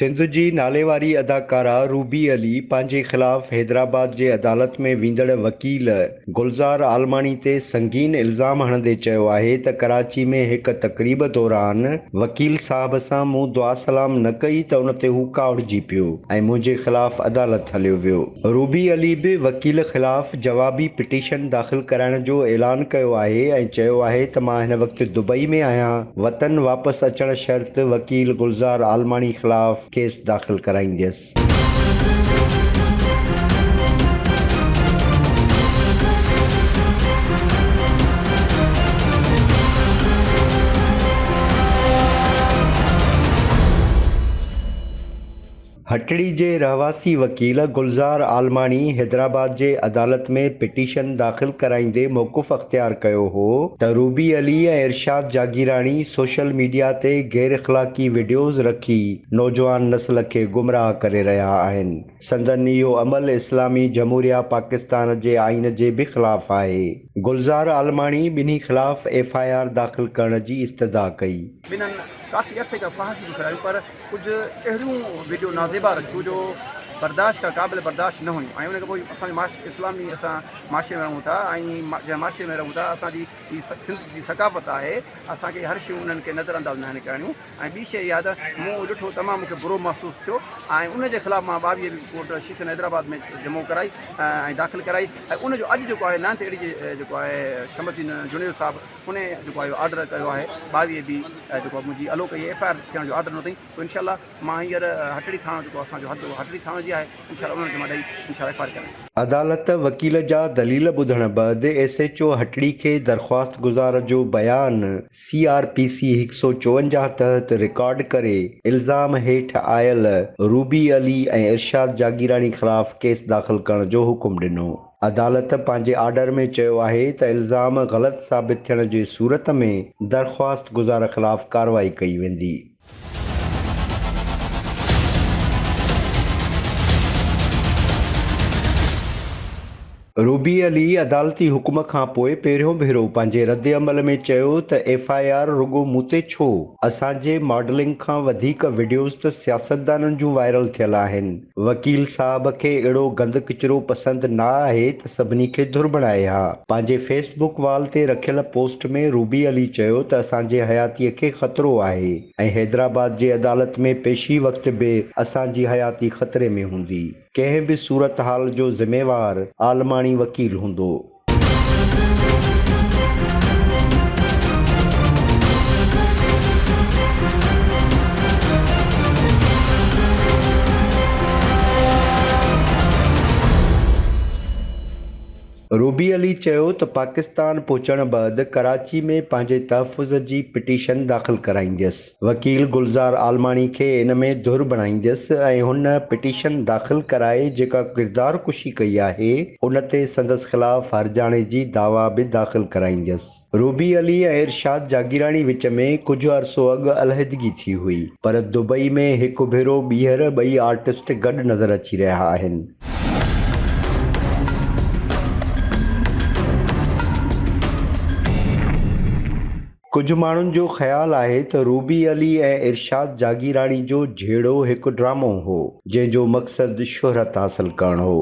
सिंध जी नालेवारी अदाकारा रूबी अली पंहिंजे ख़िलाफ़ हैदराबाद जे अदालत में वींदड़ वकील गुलज़ार आलमानी ते संगीन इल्ज़ाम हणंदे चयो आहे त कराची में हिक तक़रीब दौरान वकील साहब सां मूं दुआ सलाम न कई त उन ते हू कावड़जी पियो ऐं मुंहिंजे ख़िलाफ़ अदालत हलियो वियो। रूबी अली बि वकील ख़िलाफ़ जवाबी पिटीशन दाख़िल कराइण जो ऐलान कयो आहे ऐं चयो आहे त मां हिन वक़्तु दुबई में आहियां। वतन वापसि अचण शर्त वकील गुलज़ार आलमानी ख़िलाफ़ केस दाख़िल कराईंदसि। हटड़ी जे रहवासी वकील गुलज़ार आलमानी हैदराबाद जे अदालत में पिटीशन दाख़िल कराईंदे मौक़ुफ़ अख़्तियार कयो हो त रूबी अली ऐं इरशाद जागीरानी सोशल मीडिया ते गैर इख़्लाक़ी वीडियोज़ रखी नौजवान नस्ल खे गुमराह करे रहिया आहिनि। संदन इहो अमल इस्लामी जमहूरिया पाकिस्तान जे आइन जे बि ख़िलाफ़ आहे। गुलज़ार आलमानी ॿिन्ही ख़िलाफ़ FIR दाख़िल करण जी इस्तदा कई। काफ़ी अरसे का फांसी करायूं पर कुछ अहिड़ियूं वीडियो नाज़ेबा रखियूं जो बर्दाश्त का क़ाबिल बर्दाश्त न हुयूं ऐं उन खां पोइ असांजे इस्लामी असां माशरे में रहूं था ऐं जंहिं माशरे में रहूं था असांजी सिंध जी सकाफ़त आहे असांखे हर शयूं उन्हनि खे नज़रअंदाज़ न आहिनि करणियूं। ऐं ॿी शइ इहा त मूं ॾिठो तमामु मूंखे बुरो महसूसु थियो ऐं उनजे ख़िलाफ़ु मां 22 कोर्ट सेशन हैदराबाद में जमो कराई ऐं दाख़िल कराई ऐं उनजो अॼु जेको आहे नान तेड़ी जेको आहे शमसुद्दीन जुनेद साहब उन जेको आहे ऑर्डर कयो आहे 22 बि जेको मुंहिंजी अलो कई FIR थियण जो ऑर्डर न अथई। पोइ इनशाला मां हींअर हटड़ी थाणो जेको असांजो हद हटड़ी थाणो जी आहे इनशाला उन्हनि खे मां ॾेई इनशाला FIR कराई। अदालत वकील जा दलील ॿुधण बैदि SHO हटड़ी खे दरख़्वास्त गुज़ार जो बयान CRPC 154 तहत रिकॉर्ड करे इल्ज़ाम हेठि आयल रूबी अली ऐं इरशाद जागीरानी ख़िलाफ़ केस दाख़िल करण जो हुकुम ॾिनो। अदालत पंहिंजे आर्डर में चयो आहे त इल्ज़ाम ग़लति साबित थियण जी सूरत में दरख़्वास्त गुज़ार ख़िलाफ़ कार्रवाई कई वेंदी। रूबी अली अदालती हुकुम खां पोइ पहिरियों भेरो पंहिंजे रद्द अमल में चयो त FIR रुगो मूं ते छो, असांजे मॉडलिंग खां वधीक वीडियोज़ त सियासतदाननि जूं वायरल थियल आहिनि। वकील साहब खे अहिड़ो गंद किचिरो पसंदि न आहे त सभिनी खे धुरबणाए हा। पंहिंजे फेसबुक वाल ते रखियल पोस्ट में रूबी अली चयो त असांजे हयातीअ खे ख़तरो आहे ऐं हैदराबाद जे अदालत में पेशी वक़्त बि असांजी हयाती ख़तरे में हूंदी। कंहिं बि सूरत हाल जो ज़िम्मेवार आलमानी वकील हूंदो। रूबी अली चयो त पाकिस्तान पहुचण बैदि कराची में पंहिंजे तहफ़ुज़ जी पिटीशन दाख़िल कराईंदसि। वकील गुलज़ार आलमानी खे इन में धुर बणाईंदसि ऐं हुन पिटीशन दाख़िल कराए जेका किरदार कुशी कई आहे उन ते संदसि ख़िलाफ़ हर्जाणे जी दावा बि दाख़िल कराईंदसि। रूबी अली ऐं इरशाद जागीरानी विच में कुझु अरसो अॻु अलहदगी थी हुई पर दुबई में हिकु भेरो ॿीहर ॿई आर्टिस्ट गॾु नज़र अची रहिया आहिनि। कुझु माण्हुनि जो ख़्यालु आहे त रूबी अली ऐं इरशाद जागीरानी जो जहिड़ो हिकु ड्रामो हो जंहिंजो मक़सदु शोहरत हासिलु करणु हो।